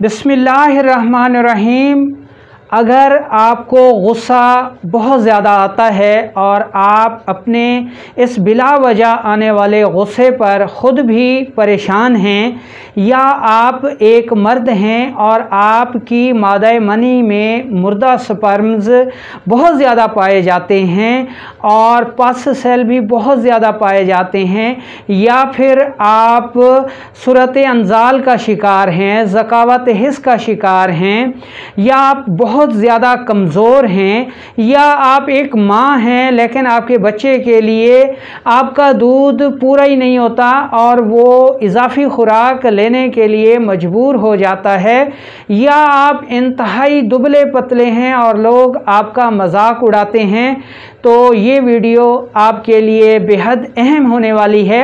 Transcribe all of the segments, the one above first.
बिस्मिल्लाहिर्रहमानिर्रहीम। अगर आपको गुस्सा बहुत ज़्यादा आता है और आप अपने इस बिला वजह आने वाले गुस्से पर ख़ुद भी परेशान हैं, या आप एक मर्द हैं और आपकी मादा मनी में मुर्दा स्पर्म्स बहुत ज़्यादा पाए जाते हैं और पस सेल भी बहुत ज़्यादा पाए जाते हैं, या फिर आप सूरत अंजाल का शिकार हैं, ज़कावत हिस्स का शिकार हैं, या आप बहुत ज़्यादा कमज़ोर हैं, या आप एक माँ हैं लेकिन आपके बच्चे के लिए आपका दूध पूरा ही नहीं होता और वो इजाफ़ी खुराक लेने के लिए मजबूर हो जाता है, या आप इंतहाई दुबले पतले हैं और लोग आपका मजाक उड़ाते हैं, तो ये वीडियो आपके लिए बेहद अहम होने वाली है।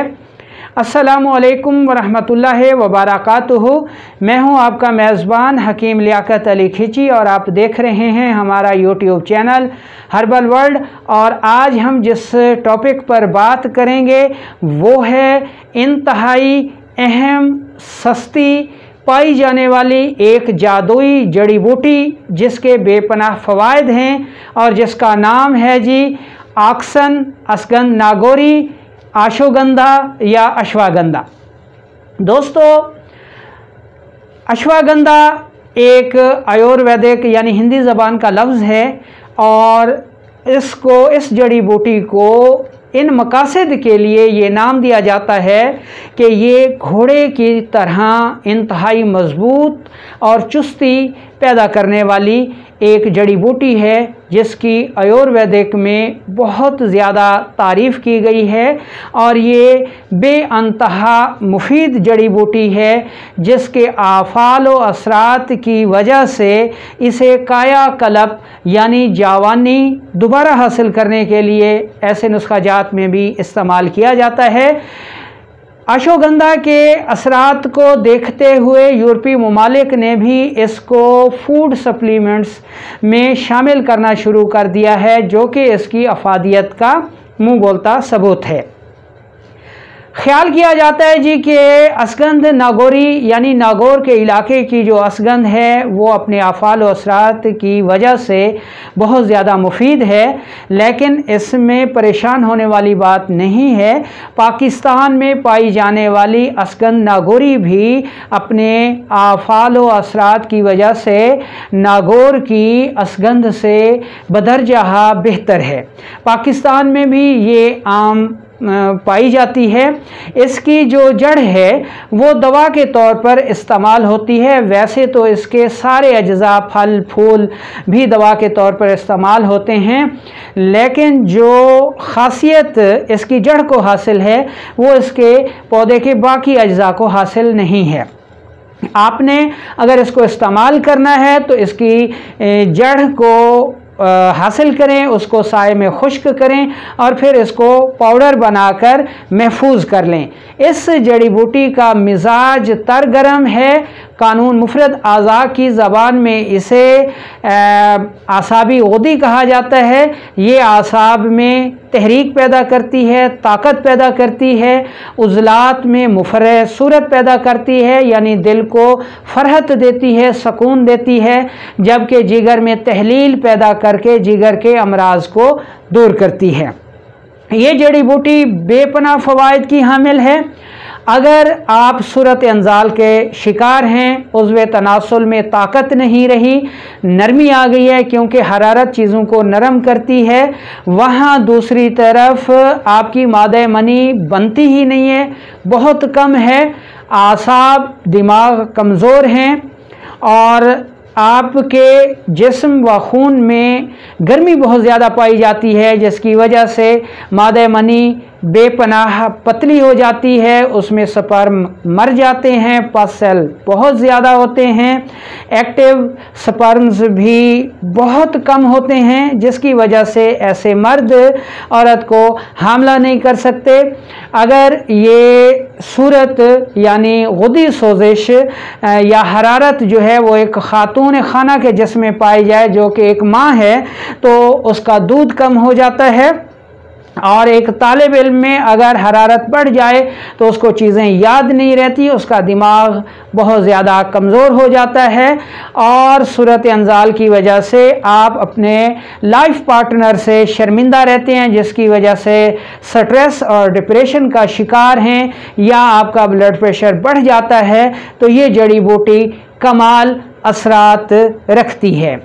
अस्सलामुअलैकुम वरहमतुल्लाहि वबरकातुहू। मैं हूं आपका मेज़बान हकीम लियाकत अली खिची और आप देख रहे हैं हमारा यूट्यूब चैनल हर्बल वर्ल्ड। और आज हम जिस टॉपिक पर बात करेंगे वो है इंतहाई अहम, सस्ती पाई जाने वाली एक जादुई जड़ी बूटी जिसके बेपनाह फ़वाइद हैं और जिसका नाम है जी आक्सन, असगंध, नागोरी, आशोगंधा या अश्वगंधा। दोस्तों, अश्वगंधा एक आयुर्वेदिक यानी हिंदी ज़बान का लफ्ज़ है और इस जड़ी बूटी को इन मकासद के लिए ये नाम दिया जाता है कि ये घोड़े की तरह इंतहाई मज़बूत और चुस्ती पैदा करने वाली एक जड़ी बूटी है जिसकी आयुर्वेदिक में बहुत ज़्यादा तारीफ़ की गई है और ये बेअंतहा मुफीद जड़ी बूटी है जिसके आफ़ाल व असरात की वजह से इसे काया कल्प यानी जवानी दोबारा हासिल करने के लिए ऐसे नुस्खा जात में भी इस्तेमाल किया जाता है। अश्वगंधा के असरात को देखते हुए यूरोपीय ममालिक ने भी इसको फूड सप्लीमेंट्स में शामिल करना शुरू कर दिया है, जो कि इसकी अफादियत का मुंह बोलता सबूत है। ख्याल किया जाता है जी कि असगंध नागोरी यानी नागौर के इलाके की जो असगंध है वो अपने आफ़ाल व असरात की वजह से बहुत ज़्यादा मुफीद है, लेकिन इसमें परेशान होने वाली बात नहीं है। पाकिस्तान में पाई जाने वाली असगंध नागोरी भी अपने आफ़ाल व असरात की वजह से नागौर की असगंध से बदरजहा बेहतर है। पाकिस्तान में भी ये आम पाई जाती है। इसकी जो जड़ है वो दवा के तौर पर इस्तेमाल होती है। वैसे तो इसके सारे अज्जा, फल फूल भी दवा के तौर पर इस्तेमाल होते हैं, लेकिन जो ख़ासियत इसकी जड़ को हासिल है वो इसके पौधे के बाकी अज्जा को हासिल नहीं है। आपने अगर इसको इस्तेमाल करना है तो इसकी जड़ को हासिल करें, उसको साए में खुश्क करें और फिर इसको पाउडर बनाकर महफूज कर लें। इस जड़ी बूटी का मिजाज तरगरम है। कानून मुफरद आज़ा की ज़बान में इसे आसाबी गद्दी कहा जाता है। ये आसाब में तहरीक पैदा करती है, ताकत पैदा करती है, उज़लात में मुफर्रह सूरत पैदा करती है यानी दिल को फरहत देती है, सुकून देती है, जबकि जिगर में तहलील पैदा करके जिगर के अमराज को दूर करती है। ये जड़ी बूटी बेपनाह फ़वाइद की हामिल है। अगर आप सूरत अंजाल के शिकार हैं, उज़्व तनासुल में ताकत नहीं रही, नरमी आ गई है क्योंकि हरारत चीज़ों को नरम करती है, वहाँ दूसरी तरफ आपकी मादा मनी बनती ही नहीं है, बहुत कम है, आसाब दिमाग कमज़ोर हैं और आपके जिस्म व खून में गर्मी बहुत ज़्यादा पाई जाती है, जिसकी वजह से मादा मनी बेपनाह पतली हो जाती है, उसमें स्पर्म मर जाते हैं, पस सेल बहुत ज़्यादा होते हैं, एक्टिव स्पर्म्स भी बहुत कम होते हैं, जिसकी वजह से ऐसे मर्द औरत को हामला नहीं कर सकते। अगर ये सूरत यानी गुदी सोजिश या हरारत जो है वो एक खातून खाना के जिस्म में पाई जाए जो कि एक माँ है, तो उसका दूध कम हो जाता है और एक तालिब इल्म में अगर हरारत बढ़ जाए तो उसको चीज़ें याद नहीं रहती, उसका दिमाग बहुत ज़्यादा कमज़ोर हो जाता है और सूरत अंजाल की वजह से आप अपने लाइफ पार्टनर से शर्मिंदा रहते हैं, जिसकी वजह से स्ट्रेस और डिप्रेशन का शिकार हैं या आपका ब्लड प्रेशर बढ़ जाता है। तो ये जड़ी बूटी कमाल असरात रखती है।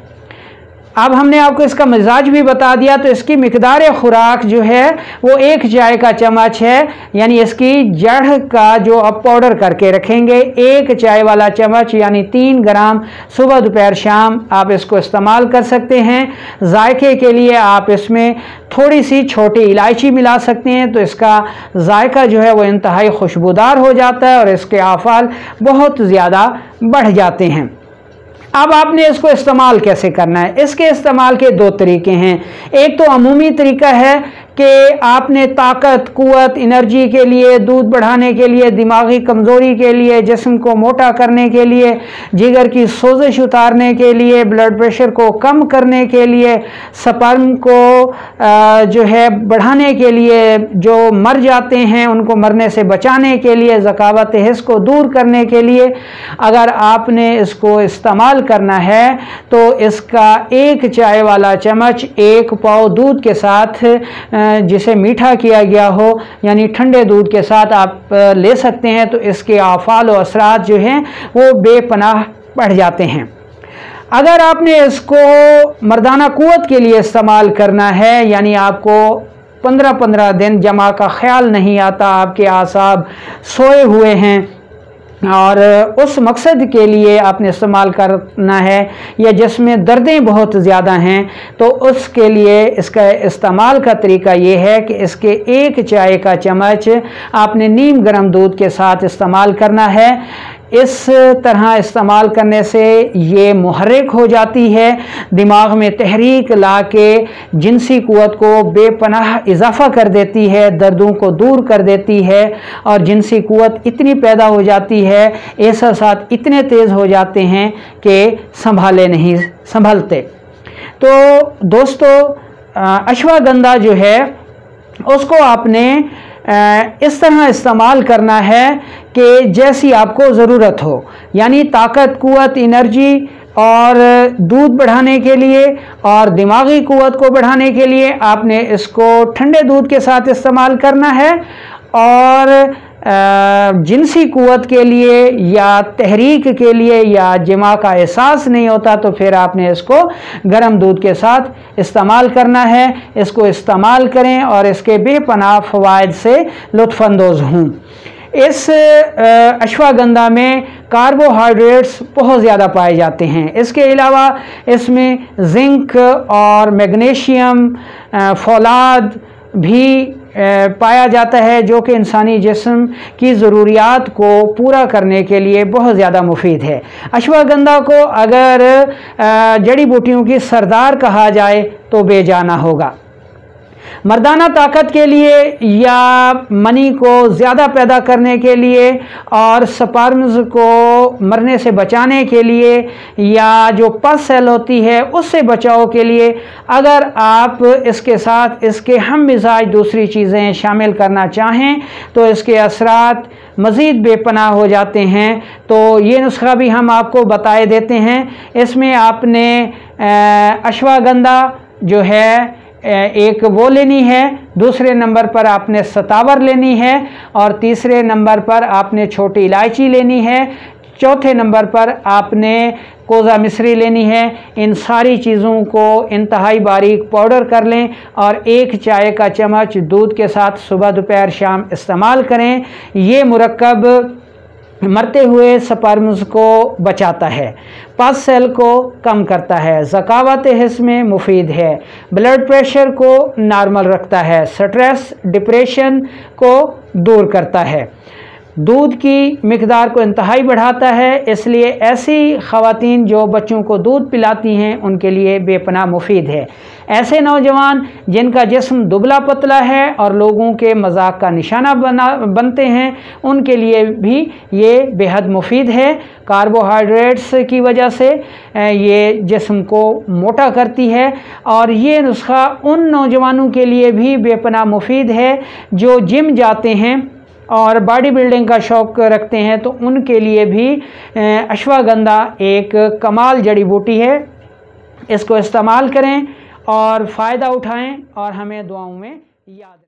अब हमने आपको इसका मिजाज भी बता दिया, तो इसकी मिकदार खुराक जो है वो 1 चाय का चम्मच है, यानी इसकी जड़ का जो आप पाउडर करके रखेंगे 1 चाय वाला चम्मच यानी 3 ग्राम सुबह दोपहर शाम आप इसको इस्तेमाल कर सकते हैं। जायके के लिए आप इसमें थोड़ी सी छोटी इलायची मिला सकते हैं, तो इसका जायका जो है वो इंतहाई खुशबूदार हो जाता है और इसके आफाल बहुत ज़्यादा बढ़ जाते हैं। अब आपने इसको इस्तेमाल कैसे करना है? इसके इस्तेमाल के 2 तरीके हैं। एक तो अमूमी तरीका है कि आपने ताकत, कुव्वत, एनर्जी के लिए, दूध बढ़ाने के लिए, दिमागी कमज़ोरी के लिए, जिस्म को मोटा करने के लिए, जिगर की सोजिश उतारने के लिए, ब्लड प्रेशर को कम करने के लिए, स्पर्म को जो है बढ़ाने के लिए, जो मर जाते हैं उनको मरने से बचाने के लिए, ज़कावत हिस्स को दूर करने के लिए अगर आपने इसको इस्तेमाल करना है तो इसका 1 चाय वाला चम्मच 1 पाव दूध के साथ जिसे मीठा किया गया हो यानी ठंडे दूध के साथ आप ले सकते हैं, तो इसके आफाल और असरात जो हैं वो बेपनाह बढ़ जाते हैं। अगर आपने इसको मर्दाना कुव्वत के लिए इस्तेमाल करना है, यानी आपको 15-15 दिन जमा का ख्याल नहीं आता, आपके आसाब सोए हुए हैं और उस मकसद के लिए आपने इस्तेमाल करना है या जिसमें दर्दें बहुत ज़्यादा हैं, तो उसके लिए इसका इस्तेमाल का तरीका ये है कि इसके 1 चाय का चम्मच आपने नीम गर्म दूध के साथ इस्तेमाल करना है। इस तरह इस्तेमाल करने से ये मुहर्रिक हो जाती है, दिमाग में तहरीक ला के जिनसी कुव्वत को बेपनाह इजाफ़ा कर देती है, दर्दों को दूर कर देती है और जिनसी कुव्वत इतनी पैदा हो जाती है, एहसासात इतने तेज़ हो जाते हैं कि संभलते। तो दोस्तों, अश्वगंधा जो है उसको आपने इस तरह इस्तेमाल करना है कि जैसी आपको ज़रूरत हो, यानी ताकत, कुव्वत, एनर्जी और दूध बढ़ाने के लिए और दिमागी कुव्वत को बढ़ाने के लिए आपने इसको ठंडे दूध के साथ इस्तेमाल करना है और जिनसी कुव्वत के लिए या तहरीक के लिए या जिमा का एहसास नहीं होता तो फिर आपने इसको गर्म दूध के साथ इस्तेमाल करना है। इसको इस्तेमाल करें और इसके बेपनाह फ़वाइद से लुत्फ़अंदोज़ हों। इस अश्वगंधा में कार्बोहाइड्रेट्स बहुत ज़्यादा पाए जाते हैं। इसके अलावा इसमें जिंक और मैग्नीशियम, फौलाद भी पाया जाता है, जो कि इंसानी जिस्म की ज़रूरियात को पूरा करने के लिए बहुत ज़्यादा मुफीद है। अश्वगंधा को अगर जड़ी बूटियों की सरदार कहा जाए तो बेजाना होगा। मर्दाना ताकत के लिए या मनी को ज़्यादा पैदा करने के लिए और स्पर्म्स को मरने से बचाने के लिए या जो पस सेल होती है उससे बचाव के लिए अगर आप इसके साथ इसके हम मिजाज दूसरी चीज़ें शामिल करना चाहें तो इसके असरात मज़ीद बेपनाह हो जाते हैं। तो ये नुस्खा भी हम आपको बताए देते हैं। इसमें आपने अश्वगंधा जो है एक वो लेनी है, दूसरे नंबर पर आपने सतावर लेनी है और तीसरे नंबर पर आपने छोटी इलायची लेनी है, चौथे नंबर पर आपने कोज़ा मिस्री लेनी है। इन सारी चीज़ों को इंतहाई बारीक पाउडर कर लें और 1 चाय का चम्मच दूध के साथ सुबह दोपहर शाम इस्तेमाल करें। ये मुरक्कब मरते हुए स्पर्म्स को बचाता है, पस सेल को कम करता है, ज़कावत हिस्स में मुफीद है, ब्लड प्रेशर को नॉर्मल रखता है, स्ट्रेस डिप्रेशन को दूर करता है, दूध की मिकदार को इंतहाई बढ़ाता है। इसलिए ऐसी ख़वातीन जो बच्चों को दूध पिलाती हैं उनके लिए बेपनाह मुफीद है। ऐसे नौजवान जिनका जिस्म दुबला पतला है और लोगों के मजाक का निशाना बनते हैं, उनके लिए भी ये बेहद मुफीद है। कार्बोहाइड्रेट्स की वजह से ये जिस्म को मोटा करती है और ये नुस्खा उन नौजवानों के लिए भी बेपनाह मुफीद है जो जिम जाते हैं और बॉडी बिल्डिंग का शौक़ रखते हैं, तो उनके लिए भी अश्वगंधा एक कमाल जड़ी बूटी है। इसको इस्तेमाल करें और फ़ायदा उठाएं और हमें दुआओं में याद